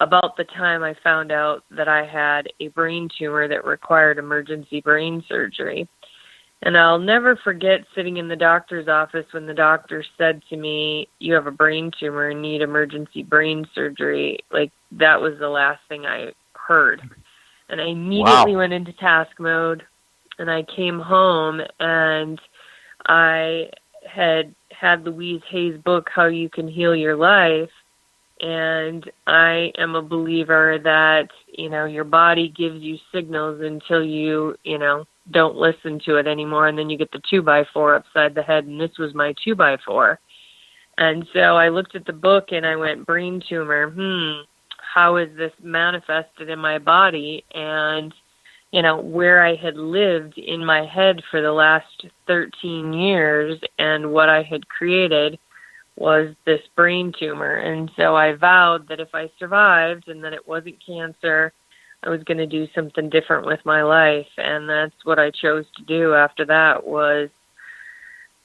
about the time I found out that I had a brain tumor that required emergency brain surgery. And I'll never forget sitting in the doctor's office when the doctor said to me, "You have a brain tumor and need emergency brain surgery." Like, that was the last thing I heard. And I immediately went into task mode, and I came home, and I had Louise Hay's book, How You Can Heal Your Life. And I am a believer that, your body gives you signals until you, don't listen to it anymore. And then you get the 2x4 upside the head. And this was my 2x4. And so I looked at the book and I went, brain tumor. How is this manifested in my body? And, where I had lived in my head for the last 13 years and what I had created was this brain tumor. And so I vowed that if I survived and that it wasn't cancer, I was going to do something different with my life. And that's what I chose to do after that, was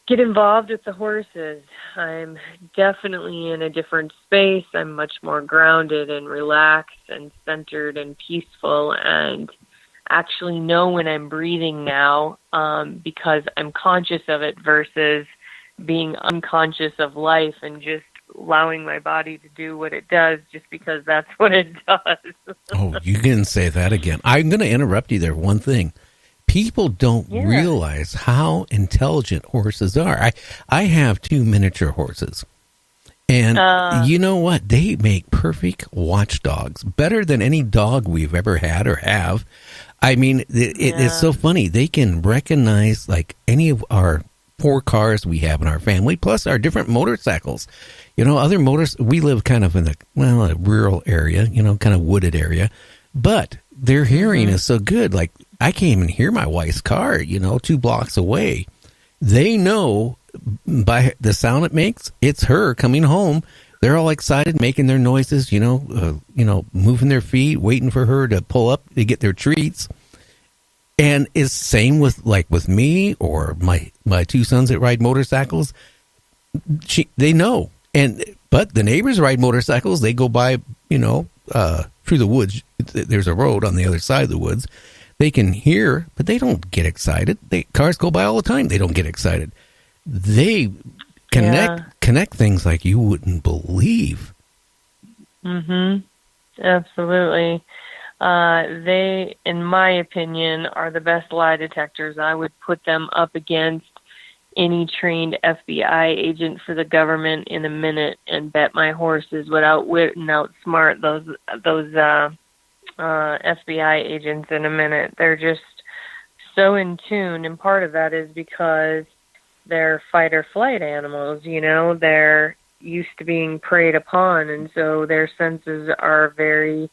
get involved with the horses. I'm definitely in a different space. I'm much more grounded and relaxed and centered and peaceful, and actually know when I'm breathing now, because I'm conscious of it versus being unconscious of life and just allowing my body to do what it does just because that's what it does. Oh, you can say that again. I'm going to interrupt you there. One thing. People don't realize how intelligent horses are. I have 2 miniature horses. And you know what? They make perfect watchdogs, better than any dog we've ever had or have. I mean, it's so funny. They can recognize like any of our 4 cars we have in our family, plus our different motorcycles. Other motors, we live kind of in a rural area, kind of wooded area, but their hearing is so good. Like, I can't even hear my wife's car, 2 blocks away. They know by the sound it makes, it's her coming home. They're all excited, making their noises, moving their feet, waiting for her to pull up to get their treats. And it's same with me or my 2 sons that ride motorcycles. They know. But the neighbors ride motorcycles. They go by, through the woods. There's a road on the other side of the woods. They can hear, but they don't get excited. Cars go by all the time. They don't get excited. They connect things like you wouldn't believe. Absolutely. They, in my opinion, are the best lie detectors. I would put them up against any trained FBI agent for the government in a minute and bet my horses would outwit and outsmart those FBI agents in a minute. They're just so in tune, and part of that is because they're fight or flight animals. They're used to being preyed upon, and so their senses are very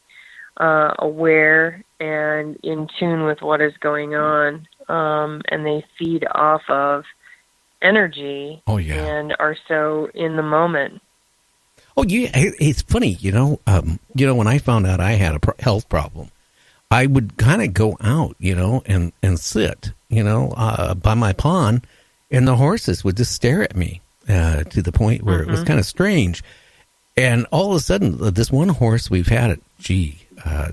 aware and in tune with what is going on, and they feed off of energy and are so in the moment. Oh, yeah. It's funny, when I found out I had a health problem, I would kind of go out, and sit, by my pond, and the horses would just stare at me to the point where it was kind of strange. And all of a sudden, this one horse we've had it,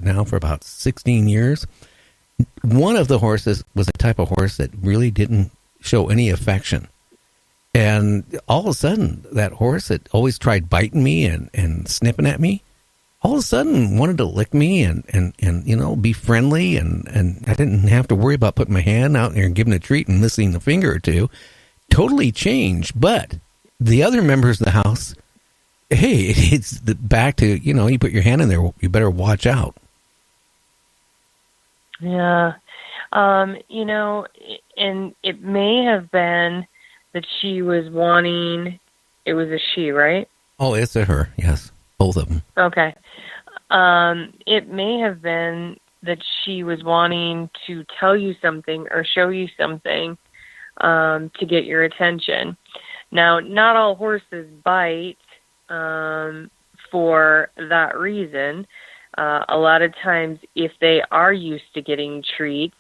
now for about 16 years, one of the horses was a type of horse that really didn't show any affection. And all of a sudden, that horse that always tried biting me and snipping at me, all of a sudden wanted to lick me and be friendly. And I didn't have to worry about putting my hand out there and giving a treat and missing a finger or two. Totally changed. But the other members of the house, hey, it's back to, you put your hand in there, you better watch out. Yeah. And it may have been that she was wanting, it was a she, right? Oh, it's a her, yes. Both of them. Okay. It may have been that she was wanting to tell you something or show you something to get your attention. Now, not all horses bite for that reason. A lot of times, if they are used to getting treats,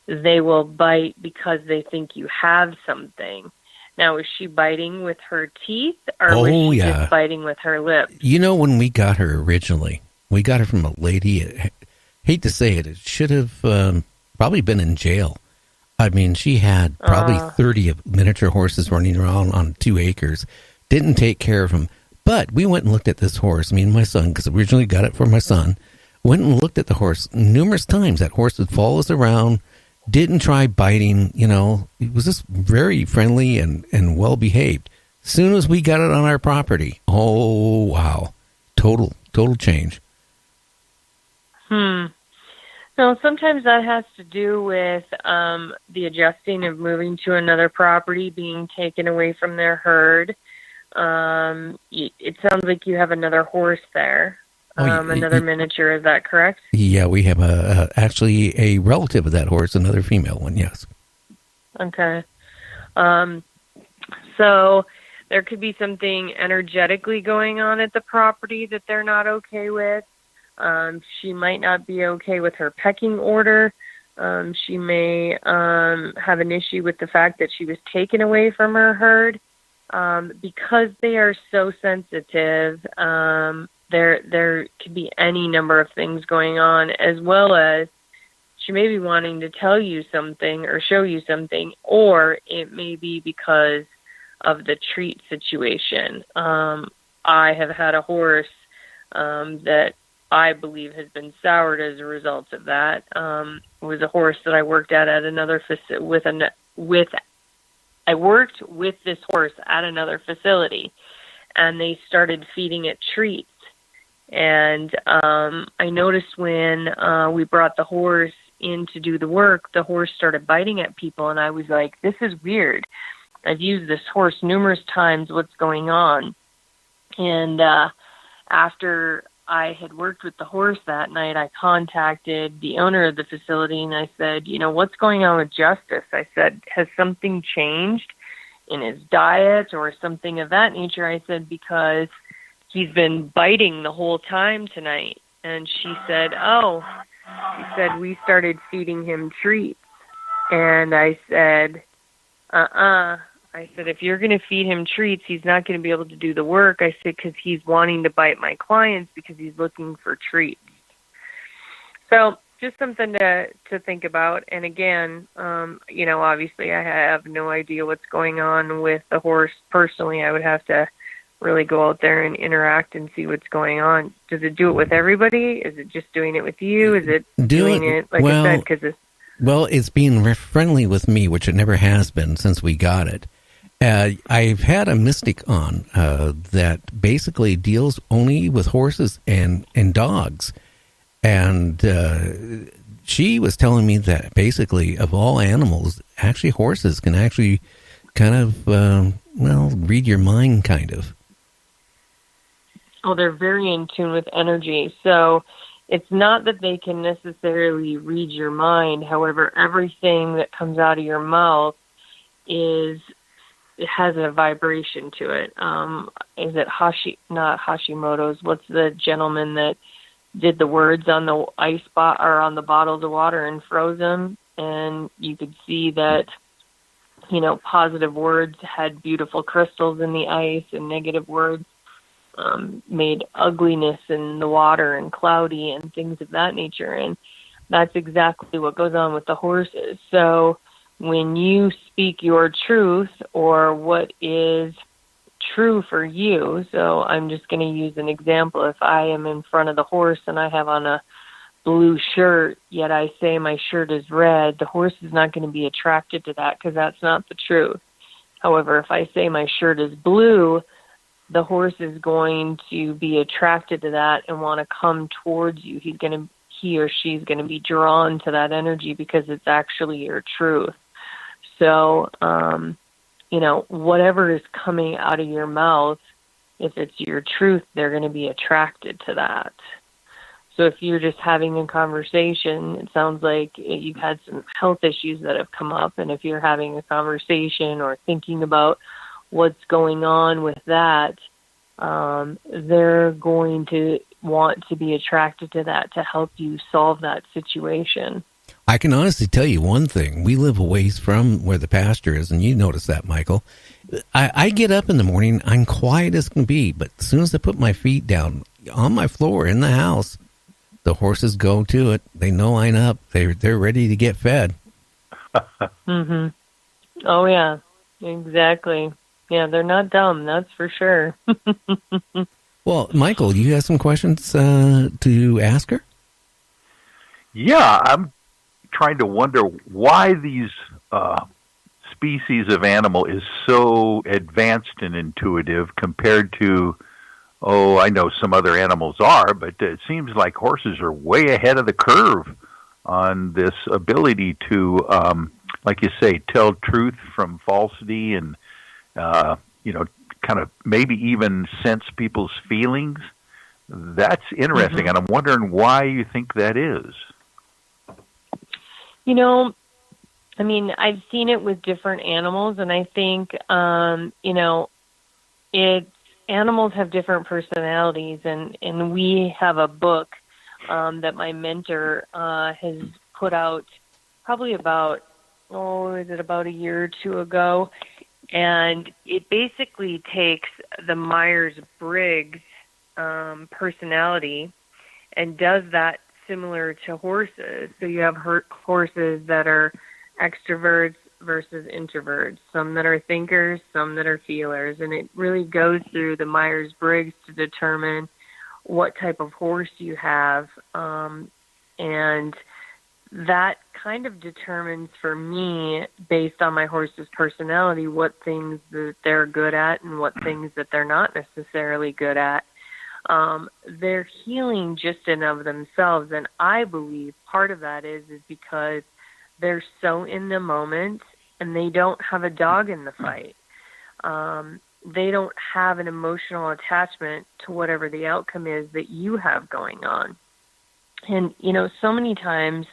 they will bite because they think you have something. Now, is she biting with her teeth, or was she just biting with her lips? When we got her originally, We got it from a lady. Hate to say it, it should have probably been in jail. I mean, she had probably 30 of miniature horses running around on 2 acres. Didn't take care of them. But we went and looked at this horse, me and my son, because originally got it for my son. Went and looked at the horse numerous times. That horse would follow us around. Didn't try biting, It was just very friendly and well behaved. Soon as we got it on our property, oh, wow. Total change. No, sometimes that has to do with the adjusting of moving to another property, being taken away from their herd. It sounds like you have another horse there, another miniature. Is that correct? Yeah, we have actually a relative of that horse, another female one, yes. Okay. So there could be something energetically going on at the property that they're not okay with. She might not be okay with her pecking order. She may have an issue with the fact that she was taken away from her herd. Because they are so sensitive, there could be any number of things going on, as well as she may be wanting to tell you something or show you something, or it may be because of the treat situation. I have had a horse that I believe has been soured as a result of that. It was a horse that I worked at another I worked with this horse at another facility, and they started feeding it treats. And I noticed when we brought the horse in to do the work, the horse started biting at people, and I was like, this is weird. I've used this horse numerous times. What's going on? And after I had worked with the horse that night, I contacted the owner of the facility, and I said, what's going on with Justice? I said, has something changed in his diet or something of that nature? I said, because he's been biting the whole time tonight. And she said, we started feeding him treats. And I said, I said, if you're going to feed him treats, he's not going to be able to do the work. I said, because he's wanting to bite my clients because he's looking for treats. So just something to think about. And again, obviously I have no idea what's going on with the horse. Personally, I would have to really go out there and interact and see what's going on. Does it do it with everybody? Is it just doing it with you? Is it doing it, like I said, because it's... Well, it's being friendly with me, which it never has been since we got it. I've had a mystic on that basically deals only with horses and dogs. And she was telling me that basically of all animals, actually horses can actually kind of, read your mind kind of. Oh, they're very in tune with energy. So it's not that they can necessarily read your mind. However, everything that comes out of your mouth it has a vibration to it. Is it not Hashimoto's? What's the gentleman that did the words on the ice or on the bottles of water and froze them? And you could see that, positive words had beautiful crystals in the ice, and negative words made ugliness in the water and cloudy and things of that nature. And that's exactly what goes on with the horses. So when you speak your truth or what is true for you, so I'm just going to use an example. If I am in front of the horse and I have on a blue shirt, yet I say my shirt is red, the horse is not going to be attracted to that because that's not the truth. However, if I say my shirt is blue, the horse is going to be attracted to that and want to come towards you. He or she's going to be drawn to that energy because it's actually your truth. So, whatever is coming out of your mouth, if it's your truth, they're going to be attracted to that. So if you're just having a conversation, it sounds like you've had some health issues that have come up. And if you're having a conversation or thinking about what's going on with that, they're going to want to be attracted to that to help you solve that situation. I can honestly tell you one thing. We live a ways from where the pasture is, and you notice that, Michael. I get up in the morning, I'm quiet as can be, but as soon as I put my feet down on my floor in the house, The horses go to it. They know line up. They're ready to get fed. Mm-hmm. Oh, yeah, exactly. Yeah, they're not dumb, that's for sure. Well, Michael, you have some questions to ask her? Yeah, I'm trying to wonder why these species of animal is so advanced and intuitive compared to, oh, I know some other animals are, but it seems like horses are way ahead of the curve on this ability to, like you say, tell truth from falsity and, kind of maybe even sense people's feelings. That's interesting, and I'm wondering why you think that is. I mean, I've seen it with different animals, and I think, animals have different personalities, and we have a book that my mentor has put out probably about a year or two ago, and it basically takes the Myers-Briggs personality and does that similar to horses. So you have horses that are extroverts versus introverts, some that are thinkers, some that are feelers, and it really goes through the Myers-Briggs to determine what type of horse you have, and that kind of determines for me, based on my horse's personality, what things that they're good at and what things that they're not necessarily good at. They're healing just in of themselves, and I believe part of that is because they're so in the moment and they don't have a dog in the fight. They don't have an emotional attachment to whatever the outcome is that you have going on. And, so many times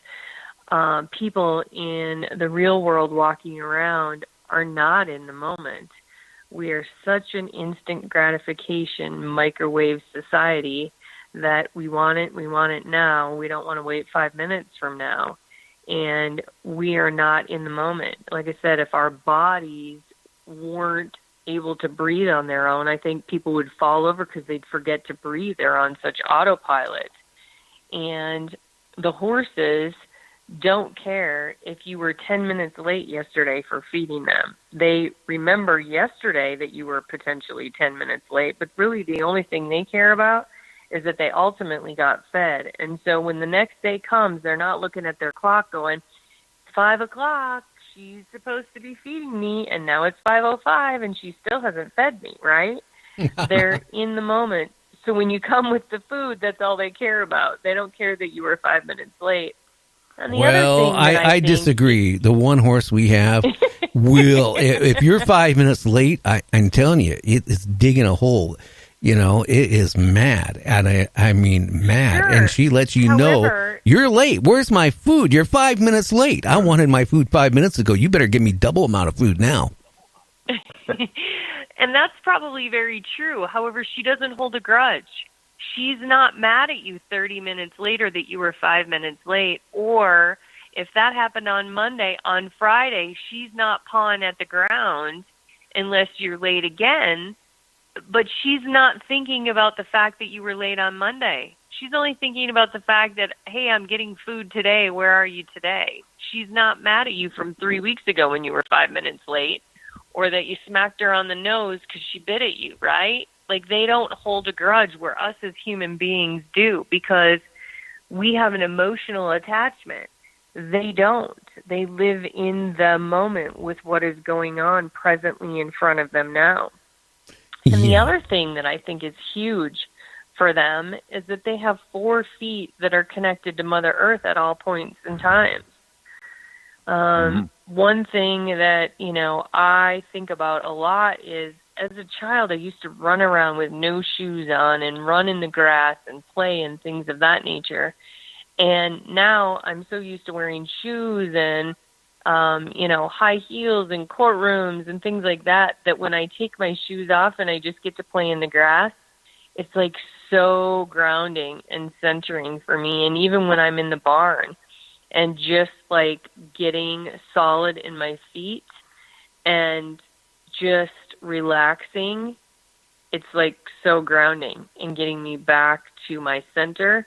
people in the real world walking around are not in the moment. We are such an instant gratification microwave society that we want it now. We don't want to wait 5 minutes from now. And we are not in the moment. Like I said, if our bodies weren't able to breathe on their own, I think people would fall over because they'd forget to breathe. They're on such autopilot. And the horses don't care if you were 10 minutes late yesterday for feeding them. They remember yesterday that you were potentially 10 minutes late, but really the only thing they care about is that they ultimately got fed. And so when the next day comes, they're not looking at their clock going, 5 o'clock, she's supposed to be feeding me, and now it's 5:05 and she still hasn't fed me, right? They're in the moment. So when you come with the food, that's all they care about. They don't care that you were 5 minutes late. Well, I disagree. The one horse we have will, if you're 5 minutes late, I'm telling you, it's digging a hole. It is mad. And I mean, mad. Sure. And she lets you know, you're late. Where's my food? You're 5 minutes late. I wanted my food 5 minutes ago. You better give me double amount of food now. And that's probably very true. However, she doesn't hold a grudge. She's not mad at you 30 minutes later that you were 5 minutes late. Or if that happened on Monday, on Friday, she's not pawing at the ground unless you're late again. But she's not thinking about the fact that you were late on Monday. She's only thinking about the fact that, hey, I'm getting food today. Where are you today? She's not mad at you from 3 weeks ago when you were 5 minutes late, or that you smacked her on the nose because she bit at you, right? Like, they don't hold a grudge where us as human beings do, because we have an emotional attachment. They don't. They live in the moment with what is going on presently in front of them now. And the other thing that I think is huge for them is that they have 4 feet that are connected to Mother Earth at all points in time. One thing that, I think about a lot is, as a child, I used to run around with no shoes on and run in the grass and play and things of that nature. And now I'm so used to wearing shoes and, high heels in courtrooms and things like that, that when I take my shoes off and I just get to play in the grass, it's like so grounding and centering for me. And even when I'm in the barn and just like getting solid in my feet and just relaxing, it's like so grounding and getting me back to my center.